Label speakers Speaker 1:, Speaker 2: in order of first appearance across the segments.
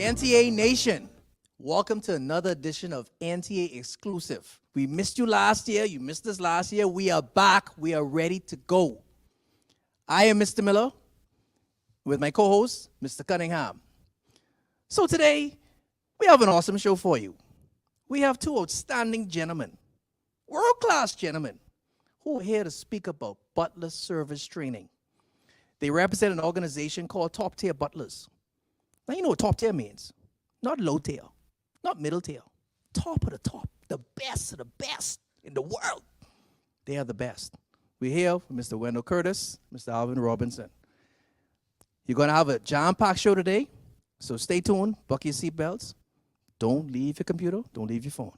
Speaker 1: NTA Nation, welcome to another edition of NTA Exclusive. We missed you last year. You missed us last year. We are back. We are ready to go. I am Mr. Miller with my co-host, Mr. Cunningham. So today, we have an awesome show for you. We have two outstanding gentlemen, world-class gentlemen, who are here to speak about butler service training. They represent an organization called Top Tier Butlers. Now, you know what top tier means. Not low tier, not middle tier. Top of the top, the best of the best in the world. They are the best. We're here with Mr. Wendell Curtis, Mr. Alvin Robinson. You're going to have a jam-packed show today, so stay tuned, buckle your seatbelts. Don't leave your computer, don't leave your phone.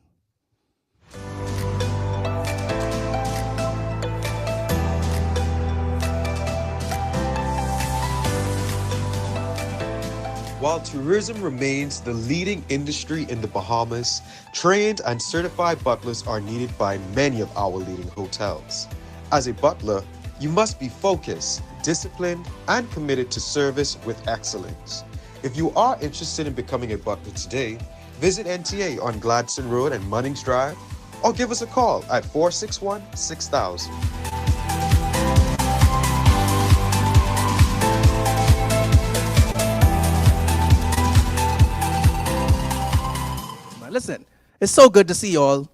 Speaker 2: While tourism remains the leading industry in the Bahamas, trained and certified butlers are needed by many of our leading hotels. As a butler, you must be focused, disciplined, and committed to service with excellence. If you are interested in becoming a butler today, visit NTA on Gladstone Road and Munnings Drive, or give us a call at 461-6000.
Speaker 1: Listen, it's so good to see y'all.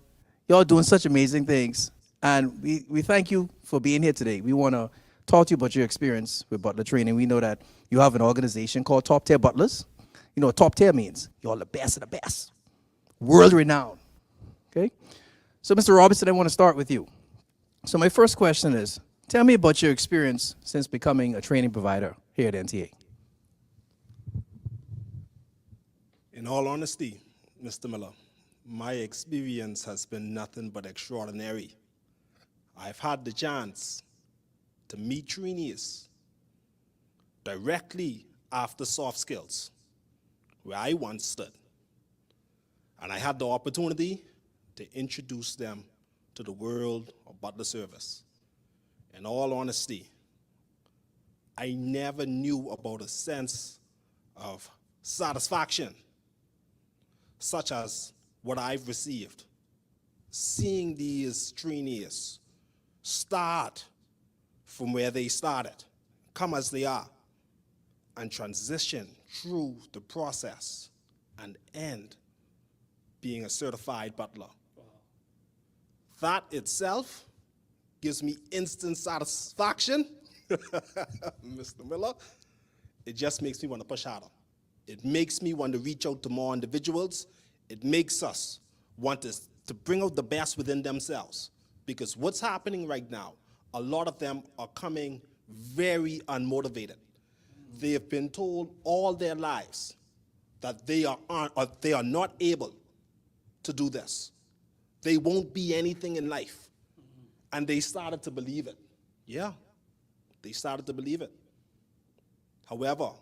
Speaker 1: Y'all doing such amazing things. And we thank you for being here today. We want to talk to you about your experience with butler training. We know that you have an organization called Top Tier Butlers. You know what top tier means? You're the best of the best. World renowned. Okay? So, Mr. Robinson, I want to start with you. So my first question is, tell me about your experience since becoming a training provider here at NTA.
Speaker 3: In all honesty, Mr. Miller, my experience has been nothing but extraordinary. I've had the chance to meet trainees directly after soft skills, where I once stood. And I had the opportunity to introduce them to the world of butler service. In all honesty, I never knew about a sense of satisfaction such as what I've received, seeing these trainees start from where they started, come as they are, and transition through the process and end being a certified butler. That itself gives me instant satisfaction, Mr. Miller. It just makes me want to push harder. It makes me want to reach out to more individuals. It makes us want to bring out the best within themselves. Because what's happening right now, a lot of them are coming very unmotivated. They have been told all their lives that they are not able to do this. They won't be anything in life. And they started to believe it. Yeah, they started to believe it. However,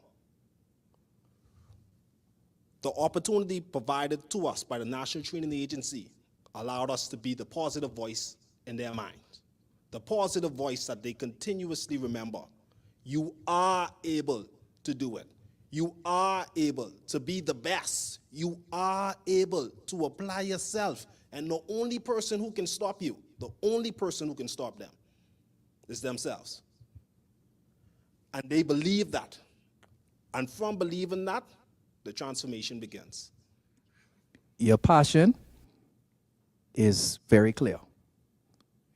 Speaker 3: the opportunity provided to us by the National Training Agency allowed us to be the positive voice in their minds, the positive voice that they continuously remember. You are able to do it. You are able to be the best. You are able to apply yourself. And the only person who can stop you, the only person who can stop them is themselves. And they believe that. And from believing that, the transformation begins.
Speaker 1: Your passion is very clear.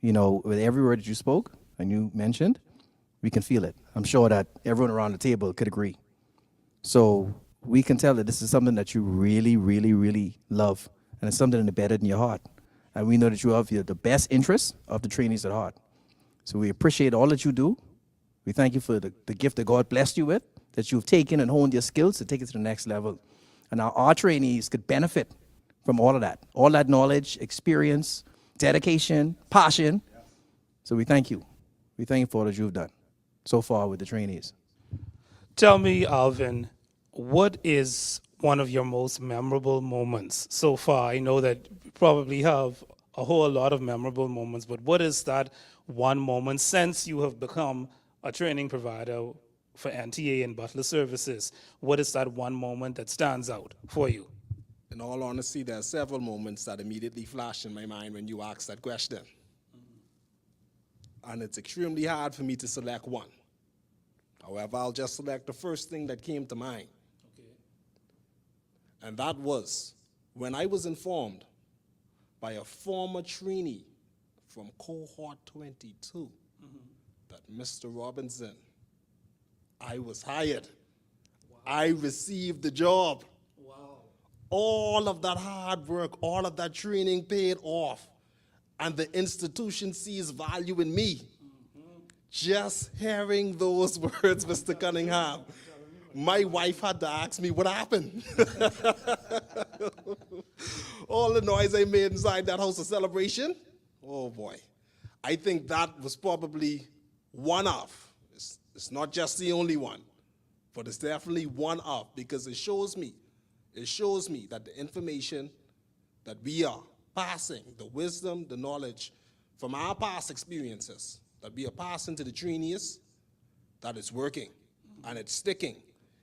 Speaker 1: You know, with every word that you spoke and you mentioned, we can feel it. I'm sure that everyone around the table could agree. So we can tell that this is something that you really, really, really love, and it's something embedded in your heart. And we know that you have the best interests of the trainees at heart. So we appreciate all that you do. We thank you for the gift that God blessed you with, that you've taken and honed your skills to take it to the next level. And our trainees could benefit from all of that knowledge, experience, dedication, passion. So we thank you. We thank you for all that you've done so far with the trainees.
Speaker 4: Tell me, Alvin, what is one of your most memorable moments so far? I know that you probably have a whole lot of memorable moments, but what is that one moment since you have become a training provider for NTA and Butler Services, what is that one moment that stands out for you?
Speaker 3: In all honesty, there are several moments that immediately flash in my mind when you ask that question. And it's extremely hard for me to select one. However, I'll just select the first thing that came to mind.
Speaker 4: Okay.
Speaker 3: And that was when I was informed by a former trainee from cohort 22 that Mr. Robinson, I was hired. Wow. I received the job.
Speaker 4: Wow.
Speaker 3: All of that hard work, all of that training paid off. And the institution sees value in me. Just hearing those words, Mr. Cunningham, my wife had to ask me what happened. All the noise I made inside that house of celebration, oh boy. I think that was probably one of, it's not just the only one, but it's definitely one of, because it shows me that the information that we are passing, the wisdom, the knowledge from our past experiences, that we are passing to the trainees, that it's working and it's sticking.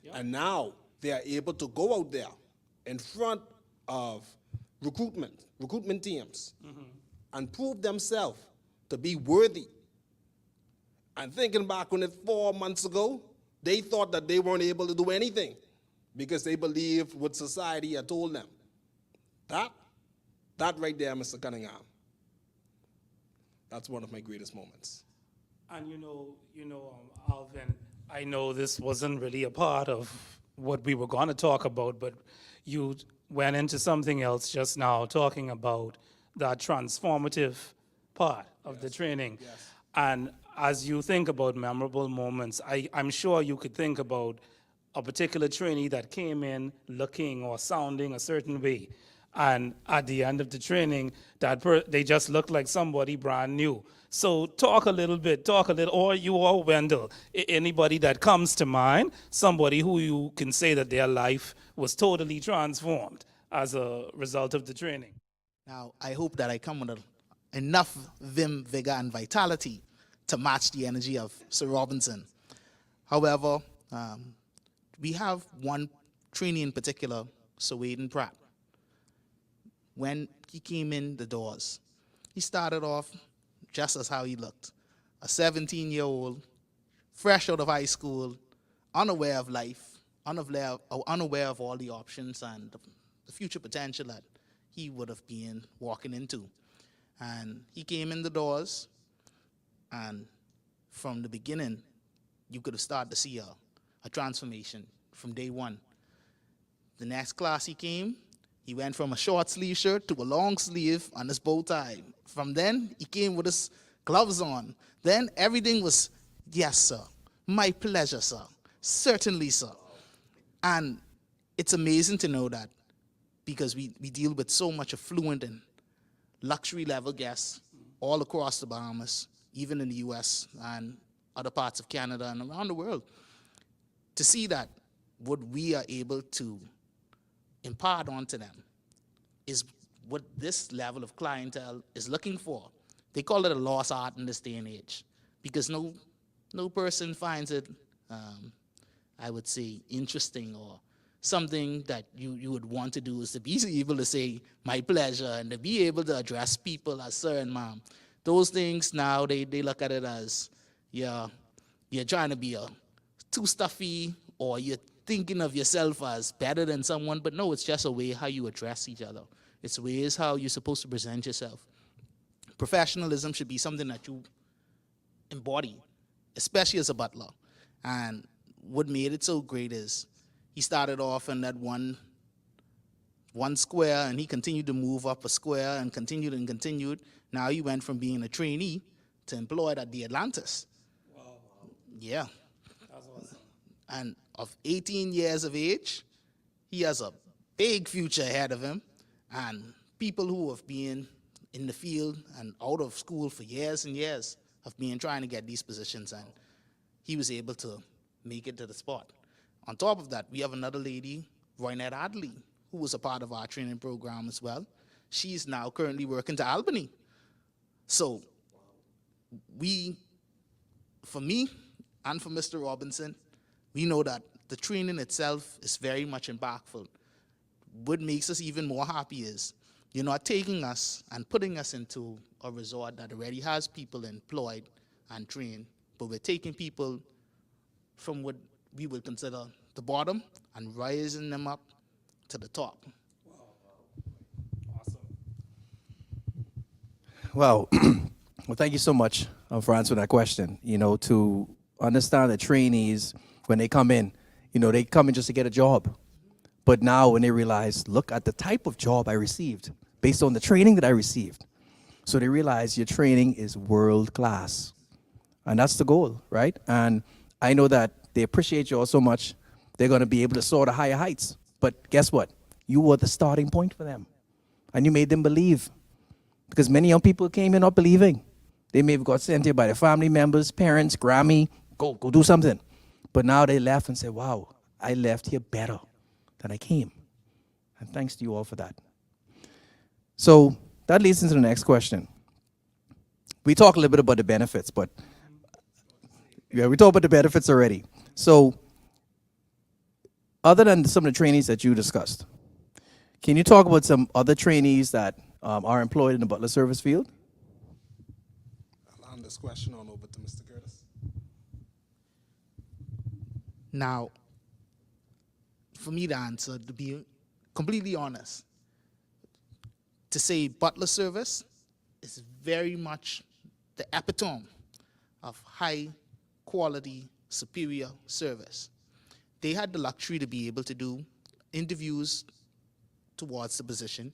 Speaker 3: Yep. And now they are able to go out there in front of recruitment teams and prove themselves to be worthy. And thinking back on it 4 months ago, they thought that they weren't able to do anything because they believed what society had told them. That right there, Mr. Cunningham, that's one of my greatest moments.
Speaker 4: And Alvin, I know this wasn't really a part of what we were going to talk about, but you went into something else just now, talking about that transformative part of the training.
Speaker 3: Yes.
Speaker 4: And as you think about memorable moments, I'm sure you could think about a particular trainee that came in looking or sounding a certain way. And at the end of the training, they just looked like somebody brand new. So talk a little, or you or Wendell, anybody that comes to mind, somebody who you can say that their life was totally transformed as a result of the training.
Speaker 5: Now, I hope that I come with enough vim, vigor, and vitality to match the energy of Sir Robinson. However, we have one trainee in particular, Sir Waden Pratt. When he came in the doors, he started off just as how he looked. A 17-year-old, fresh out of high school, unaware of life, unaware of all the options and the future potential that he would have been walking into. And he came in the doors, and from the beginning, you could have started to see a transformation from day one. The next class he came, he went from a short sleeve shirt to a long sleeve and his bow tie. From then, he came with his gloves on. Then everything was, yes, sir. My pleasure, sir. Certainly, sir. And it's amazing to know that because we deal with so much affluent and luxury level guests all across the Bahamas, even in the US and other parts of Canada and around the world. To see that what we are able to impart onto them is what this level of clientele is looking for. They call it a lost art in this day and age because no person finds it, I would say, interesting or something that you would want to do is to be able to say, my pleasure, and to be able to address people as sir and ma'am. Those things now, they look at it as, you're trying to be too stuffy, or you're thinking of yourself as better than someone, but no, it's just a way how you address each other. It's ways how you're supposed to present yourself. Professionalism should be something that you embody, especially as a butler. And what made it so great is he started off in that one square, and he continued to move up a square and continued. Now he went from being a trainee to employed at the Atlantis.
Speaker 4: Wow.
Speaker 5: Yeah.
Speaker 4: That's awesome.
Speaker 5: And of 18 years of age, he has a big future ahead of him. And people who have been in the field and out of school for years and years have been trying to get these positions, and he was able to make it to the spot. On top of that, we have another lady, Roynette Adley, who was a part of our training program as well. She's now currently working to Albany. So for me and for Mr. Robinson, we know that the training itself is very much impactful. What makes us even more happy is you're not taking us and putting us into a resort that already has people employed and trained, but we're taking people from what we would consider the bottom and raising them up to the top.
Speaker 4: Awesome.
Speaker 1: Well, well, thank you so much for answering that question. You know, to understand that trainees, when they come in, you know, they come in just to get a job. But now when they realize, look at the type of job I received based on the training that I received. So they realize your training is world class. And that's the goal, right? And I know that they appreciate you all so much, they're going to be able to soar to higher heights. But guess what? You were the starting point for them. And you made them believe. Because many young people came here not believing. They may have got sent here by their family members, parents, Grammy, go do something. But now they left and said, wow, I left here better than I came. And thanks to you all for that. So that leads into the next question. We talked a little bit about the benefits, but yeah, we talked about the benefits already. So other than some of the trainees that you discussed, can you talk about some other trainees that are employed in the butler service field?
Speaker 3: I'll hand this question on over to Mr. Curtis.
Speaker 5: Now, for me to answer, to be completely honest, to say butler service is very much the epitome of high quality, superior service. They had the luxury to be able to do interviews towards the position,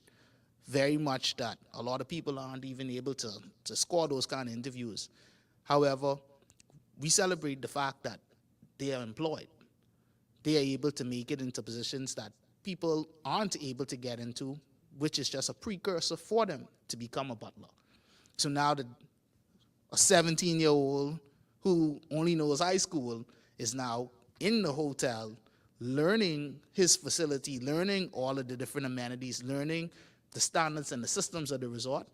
Speaker 5: very much that a lot of people aren't even able to score those kind of interviews. However, we celebrate the fact that they are employed. They are able to make it into positions that people aren't able to get into, which is just a precursor for them to become a butler. So now that a 17-year-old who only knows high school is now in the hotel, learning his facility, learning all of the different amenities, learning the standards and the systems of the resort.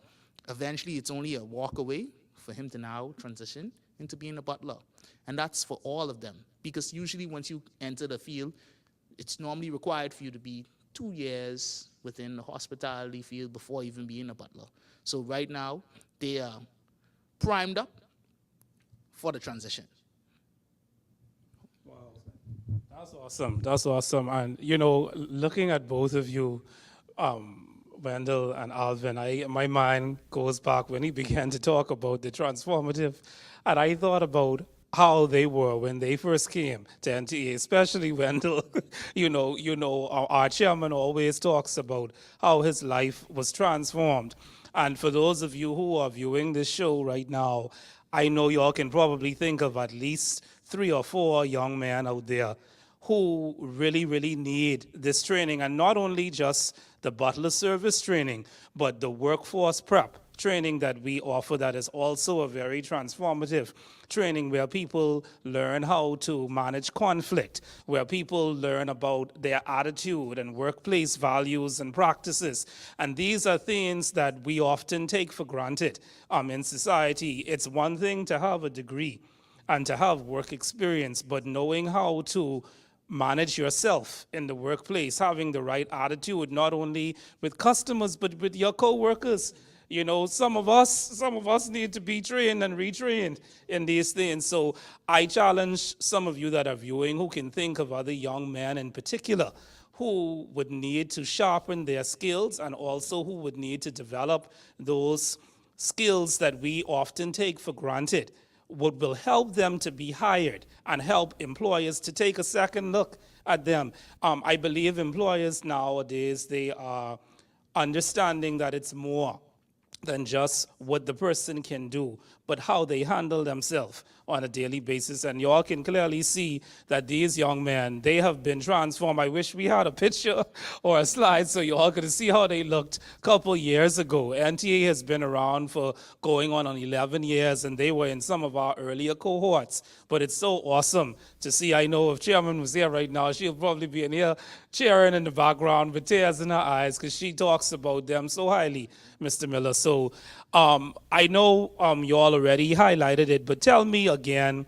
Speaker 5: Eventually, it's only a walk away for him to now transition into being a butler. And that's for all of them. Because usually once you enter the field, it's normally required for you to be 2 years within the hospitality field before even being a butler. So right now, they are primed up for the transition.
Speaker 4: Wow. That's awesome. That's awesome. And, you know, looking at both of you, Wendell and Alvin, my mind goes back when he began to talk about the transformative. And I thought about how they were when they first came to NTA, especially Wendell. Our chairman always talks about how his life was transformed. And for those of you who are viewing this show right now, I know y'all can probably think of at least 3 or 4 young men out there who really, really need this training, and not only just the butler service training, but the workforce prep training that we offer that is also a very transformative training where people learn how to manage conflict, where people learn about their attitude and workplace values and practices. And these are things that we often take for granted in society. It's one thing to have a degree and to have work experience, but knowing how to manage yourself in the workplace, having the right attitude, not only with customers, but with your coworkers. You know, some of us need to be trained and retrained in these things. So I challenge some of you that are viewing who can think of other young men in particular who would need to sharpen their skills and also who would need to develop those skills that we often take for granted. What will help them to be hired and help employers to take a second look at them. I believe employers nowadays, they are understanding that it's more than just what the person can do, but how they handle themselves on a daily basis. And y'all can clearly see that these young men, they have been transformed. I wish we had a picture or a slide so y'all could see how they looked a couple years ago. NTA has been around for going on 11 years, and they were in some of our earlier cohorts. But it's so awesome to see. I know if Chairman was here right now, she'll probably be in here cheering in the background with tears in her eyes because she talks about them so highly, Mr. Miller. So I know you all already highlighted it, but tell me again,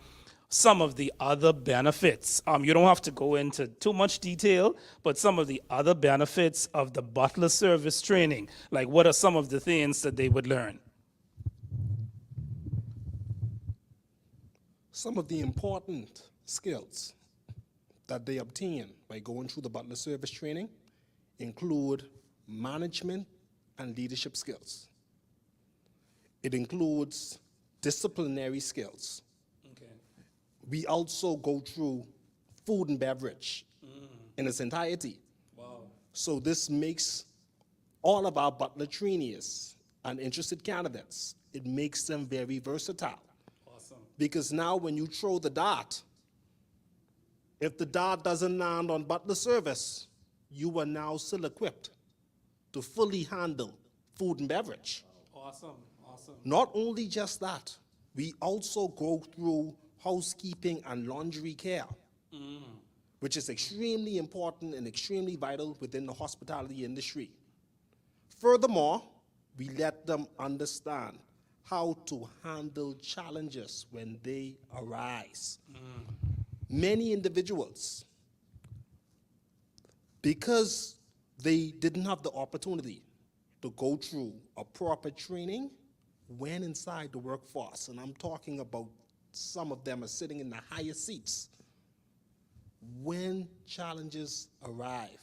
Speaker 4: some of the other benefits. You don't have to go into too much detail, but some of the other benefits of the butler service training, like what are some of the things that they would learn?
Speaker 3: Some of the important skills that they obtain by going through the butler service training include management and leadership skills. It includes disciplinary skills.
Speaker 4: Okay.
Speaker 3: We also go through food and beverage in its entirety.
Speaker 4: Wow.
Speaker 3: So this makes all of our butler trainees and interested candidates, it makes them very versatile.
Speaker 4: Awesome.
Speaker 3: Because now when you throw the dart, if the dart doesn't land on butler service, you are now still equipped to fully handle food and beverage.
Speaker 4: Awesome. Awesome.
Speaker 3: Not only just that, we also go through housekeeping and laundry care, which is extremely important and extremely vital within the hospitality industry. Furthermore, we let them understand how to handle challenges when they arise. Many individuals, because they didn't have the opportunity to go through a proper training, went inside the workforce, and I'm talking about some of them are sitting in the highest seats. When challenges arrive,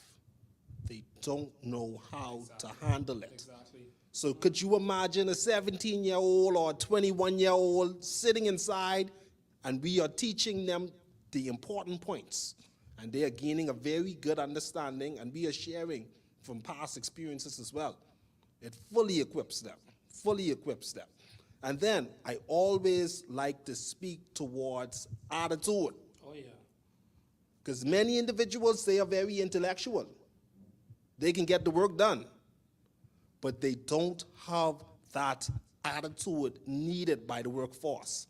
Speaker 3: they don't know how to handle it.
Speaker 4: Exactly.
Speaker 3: So could you imagine a 17-year-old or a 21-year-old sitting inside, and we are teaching them the important points, and they are gaining a very good understanding, and we are sharing from past experiences as well. It fully equips them, fully equips them. And then I always like to speak towards attitude,
Speaker 4: Oh, yeah.
Speaker 3: because many individuals, they are very intellectual. They can get the work done, but they don't have that attitude needed by the workforce.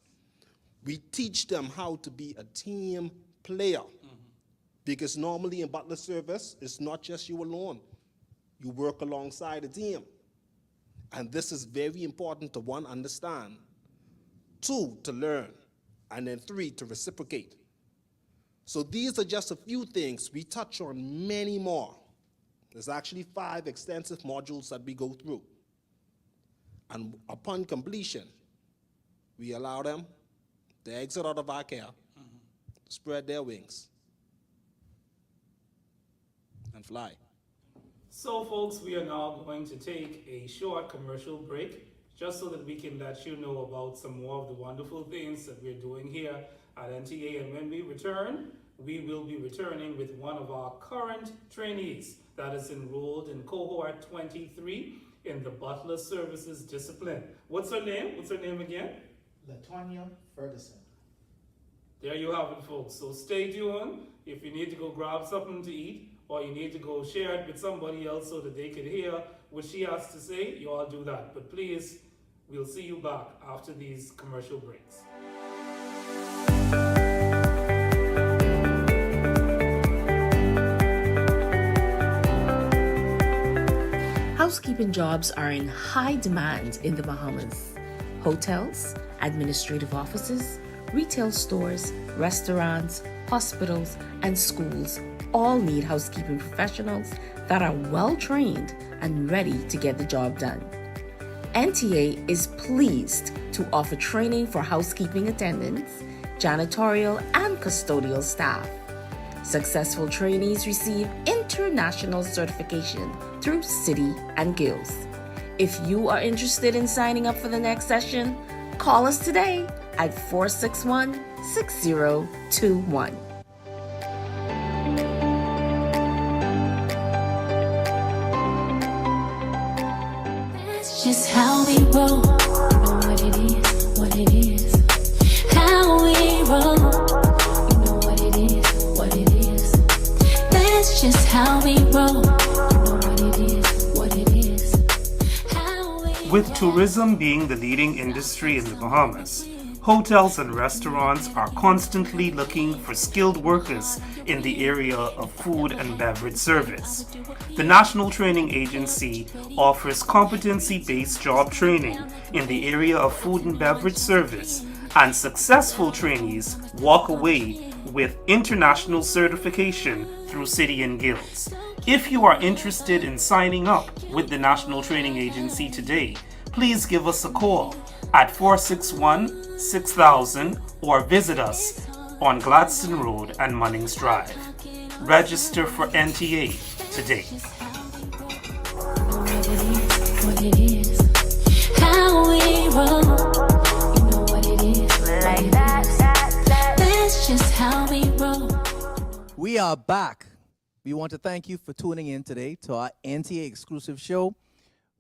Speaker 3: We teach them how to be a team player, because normally in butler service, it's not just you alone. You work alongside a team. And this is very important to, one, understand, two, to learn, and then three, to reciprocate. So these are just a few things. We touch on many more. There's actually 5 extensive modules that we go through. And upon completion, we allow them to exit out of our care, spread their wings, and fly.
Speaker 4: So, folks, we are now going to take a short commercial break just so that we can let you know about some more of the wonderful things that we're doing here at NTA. And when we return, we will be returning with one of our current trainees that is enrolled in cohort 23 in the butler services discipline. What's her name? What's her name again?
Speaker 5: Latonya Ferguson.
Speaker 4: There you have it, folks. So stay tuned. If you need to go grab something to eat, or you need to go share it with somebody else so that they can hear what she has to say, you all do that. But please, we'll see you back after these commercial breaks.
Speaker 6: Housekeeping jobs are in high demand in the Bahamas. Hotels, administrative offices, retail stores, restaurants, hospitals, and schools all need housekeeping professionals that are well trained and ready to get the job done. NTA is pleased to offer training for housekeeping attendants, janitorial, and custodial staff. Successful trainees receive international certification through City and Guilds. If you are interested in signing up for the next session, call us today at 461-6021.
Speaker 7: That's just how we roll. You know what it is, what it is. How we roll. You know what it is, what it is. That's just how we roll. You know what it is, what it is. How we
Speaker 4: With tourism being the leading industry in the Bahamas, hotels and restaurants are constantly looking for skilled workers in the area of food and beverage service. The National Training Agency offers competency-based job training in the area of food and beverage service and successful trainees walk away with international certification through City and Guilds. If you are interested in signing up with the National Training Agency today, please give us a call at 461-6000 or visit us on Gladstone Road and Munnings Drive. Register for NTA today.
Speaker 7: What it is, how we roll. You know what it is, like that. That's just how we roll.
Speaker 1: We are back. We want to thank you for tuning in today to our NTA exclusive show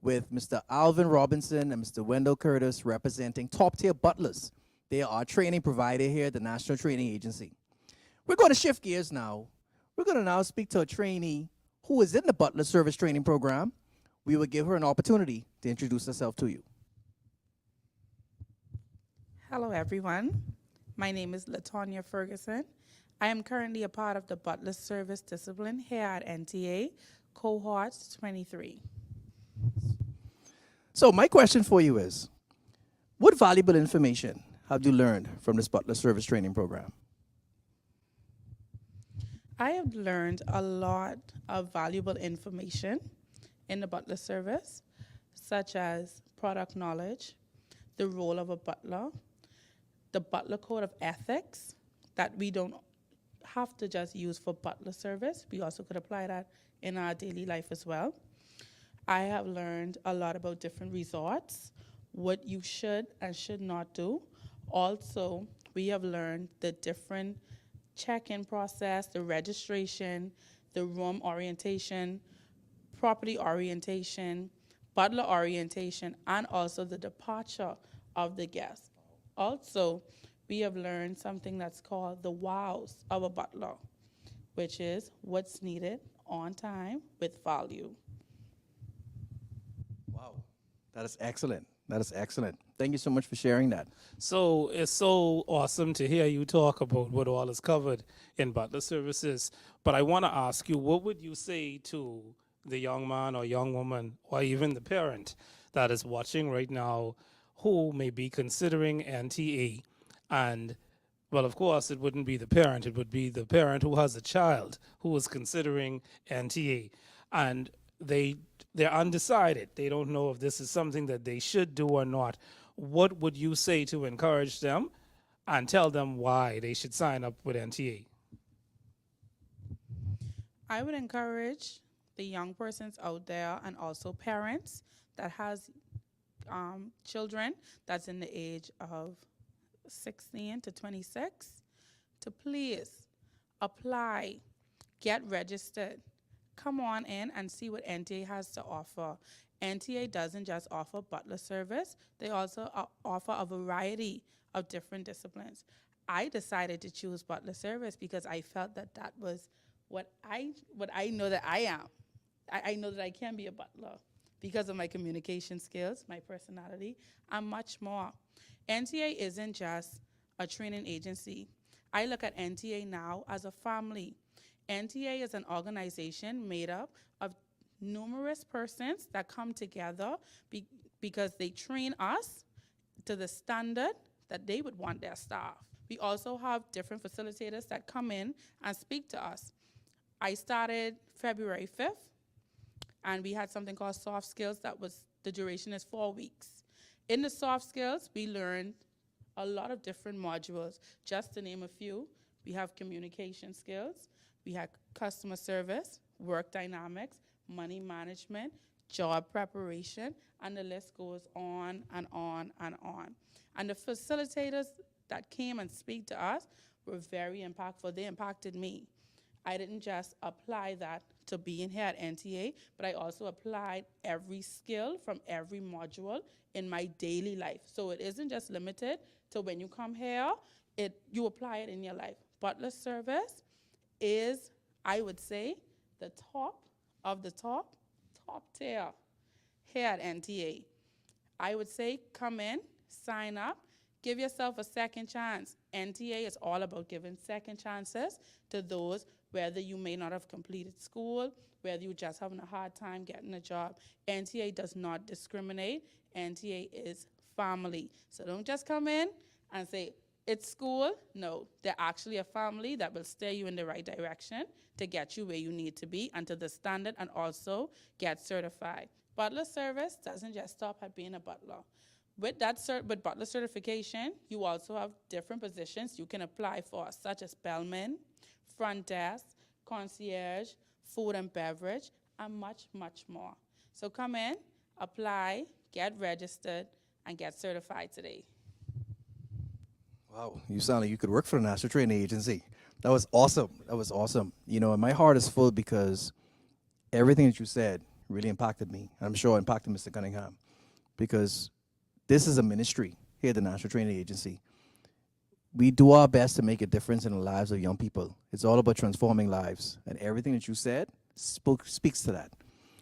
Speaker 1: with Mr. Alvin Robinson and Mr. Wendell Curtis representing Top Tier Butlers. They are our training provider here at the National Training Agency. We're going to shift gears now. We're going to now speak to a trainee who is in the Butler Service Training Program. We will give her an opportunity to introduce herself to you.
Speaker 8: Hello, everyone. My name is LaTonya Ferguson. I am currently a part of the Butler Service Discipline here at NTA, Cohort 23.
Speaker 1: So my question for you is, what valuable information have you learned from this Butler Service Training Program?
Speaker 8: I have learned a lot of valuable information in the butler service, such as product knowledge, the role of a butler, the butler code of ethics that we don't have to just use for butler service. We also could apply that in our daily life as well. I have learned a lot about different resorts, what you should and should not do. Also, we have learned the different check-in process, the registration, the room orientation, property orientation, butler orientation, and also the departure of the guest. Also, we have learned something that's called the wows of a butler, which is what's needed on time with value.
Speaker 1: Wow, that is excellent. That is excellent. Thank you so much for sharing that.
Speaker 4: So it's so awesome to hear you talk about what all is covered in butler services. But I want to ask you, what would you say to the young man or young woman or even the parent that is watching right now who may be considering NTA? And, well, of course, it wouldn't be the parent. It would be the parent who has a child who is considering NTA. And they're undecided. They don't know if this is something that they should do or not. What would you say to encourage them and tell them why they should sign up with NTA?
Speaker 8: I would encourage the young persons out there and also parents that has children that's in the age of 16 to 26 to please apply, get registered. Come on in and see what NTA has to offer. NTA doesn't just offer butler service, they also offer a variety of different disciplines. I decided to choose butler service because I felt that that was what I know that I am. I know that I can be a butler because of my communication skills, my personality, and much more. NTA isn't just a training agency. I look at NTA now as a family. NTA is an organization made up of numerous persons that come together because they train us to the standard that they would want their staff. We also have different facilitators that come in and speak to us. I started February 5th, and we had something called soft skills the duration is 4 weeks. In the soft skills, we learned a lot of different modules. Just to name a few, we have communication skills, we have customer service, work dynamics, money management, job preparation, and the list goes on and on and on. And the facilitators that came and speak to us were very impactful. They impacted me. I didn't just apply that to being here at NTA, but I also applied every skill from every module in my daily life. So it isn't just limited to when you come here, you apply it in your life. Butler service is, I would say, the top of the top tier here at NTA. I would say come in, sign up, give yourself a second chance. NTA is all about giving second chances to those, whether you may not have completed school, whether you're just having a hard time getting a job. NTA does not discriminate. NTA is family. So don't just come in and say, it's school. No, they're actually a family that will steer you in the right direction to get you where you need to be and to the standard, and also get certified. Butler service doesn't just stop at being a butler. With with butler certification, you also have different positions you can apply for, such as bellman, front desk, concierge, food and beverage, and much, much more. So come in, apply, get registered, and get certified today.
Speaker 1: Wow, you sound like you could work for the National Training Agency. That was awesome. That was awesome. You know, and my heart is full because everything that you said really impacted me. I'm sure it impacted Mr. Cunningham, because this is a ministry here at the National Training Agency. We do our best to make a difference in the lives of young people. It's all about transforming lives, and everything that you said speaks to that.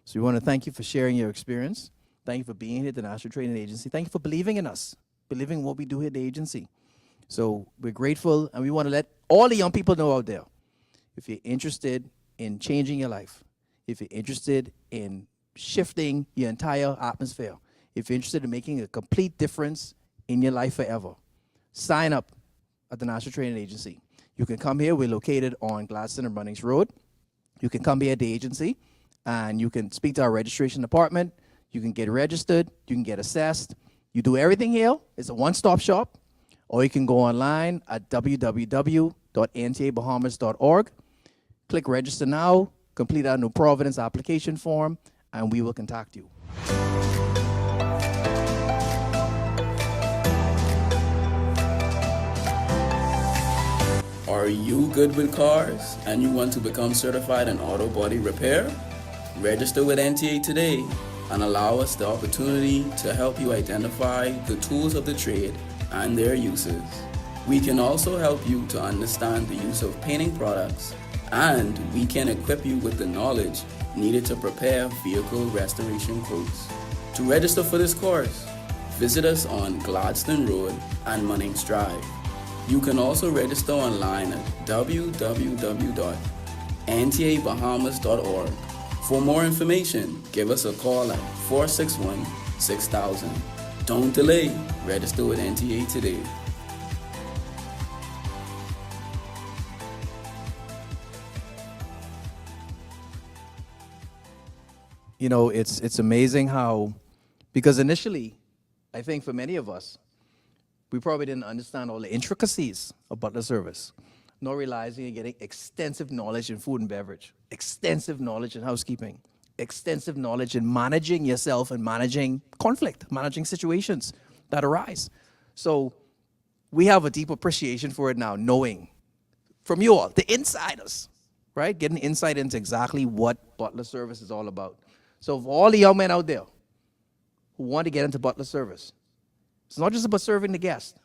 Speaker 1: So we want to thank you for sharing your experience. Thank you for being here at the National Training Agency. Thank you for believing in us, believing in what we do here at the agency. So we're grateful, and we want to let all the young people know out there, if you're interested in changing your life, if you're interested in shifting your entire atmosphere, if you're interested in making a complete difference in your life forever, sign up at the National Training Agency. You can come here. We're located on Gladstone and Runnings Road. You can come here at the agency, and you can speak to our registration department. You can get registered. You can get assessed. You do everything here. It's a one-stop shop. Or you can go online at www.ntabahamas.org. Click register now, complete our New Providence application form, and we will contact you.
Speaker 9: Are you good with cars and you want to become certified in auto body repair? Register with NTA today and allow us the opportunity to help you identify the tools of the trade and their uses. We can also help you to understand the use of painting products, and we can equip you with the knowledge needed to prepare vehicle restoration quotes. To register for this course, visit us on Gladstone Road and Munnings Drive. You can also register online at www.ntabahamas.org. For more information, give us a call at 461-6000. Don't delay. Register with NTA today.
Speaker 1: You know, it's amazing how, because initially, I think for many of us, we probably didn't understand all the intricacies of butler service, nor realizing you're getting extensive knowledge in food and beverage, extensive knowledge in housekeeping, extensive knowledge in managing yourself and managing conflict, managing situations that arise. So we have a deep appreciation for it now, knowing from you all, the insiders, right? Getting insight into exactly what butler service is all about. So for all the young men out there who want to get into butler service, it's not just about serving the guest.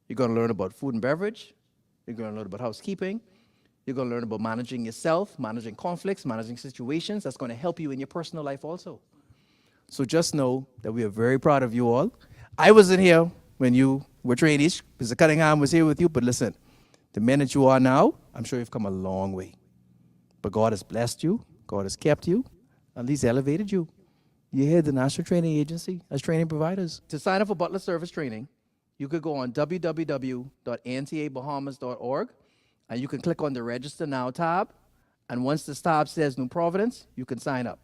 Speaker 1: You're going to learn about food and beverage. You're going to learn about housekeeping. You're going to learn about managing yourself, managing conflicts, managing situations. That's going to help you in your personal life also. So just know that we are very proud of you all. I wasn't here when you were trainees. Mr. Cunningham was here with you. But listen, the men that you are now, I'm sure you've come a long way. But God has blessed you. God has kept you. At least elevated you. You're here at the National Training Agency as training providers. To sign up for butler service training, you could go on www.ntabahamas.org, and you can click on the Register Now tab. And once this tab says New Providence, you can sign up.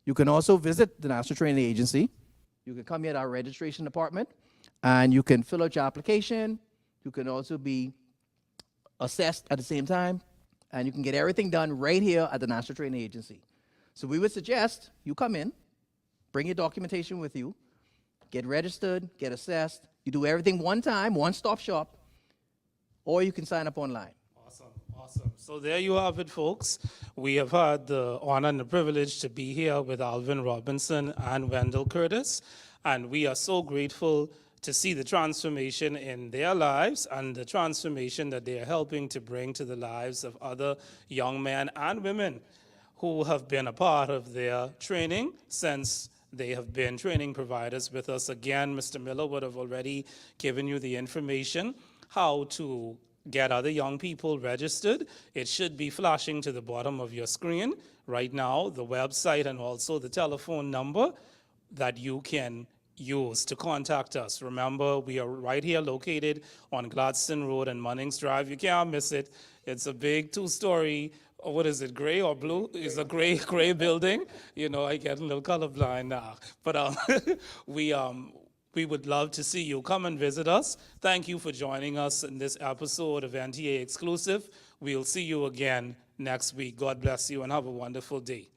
Speaker 1: You can also visit the National Training Agency. You can come here to our registration department, and you can fill out your application. You can also be assessed at the same time, and you can get everything done right here at the National Training Agency. So we would suggest you come in, bring your documentation with you, get registered, get assessed. You do everything one time, one-stop shop, or you can sign up online.
Speaker 4: Awesome. So there you have it, folks. We have had the honor and the privilege to be here with Alvin Robinson and Wendell Curtis, and we are so grateful to see the transformation in their lives and the transformation that they are helping to bring to the lives of other young men and women who have been a part of their training since they have been training providers with us. Again, Mr. Miller would have already given you the information how to get other young people registered. It should be flashing to the bottom of your screen right now, the website and also the telephone number that you can use to contact us. Remember, we are right here located on Gladstone Road and Munnings Drive. You can't miss it. It's a big two-story, what is it, gray or blue? It's a gray building. You know, I get a little colorblind now. But we would love to see you. Come and visit us. Thank you for joining us in this episode of NTA Exclusive. We'll see you again next week. God bless you and have a wonderful day.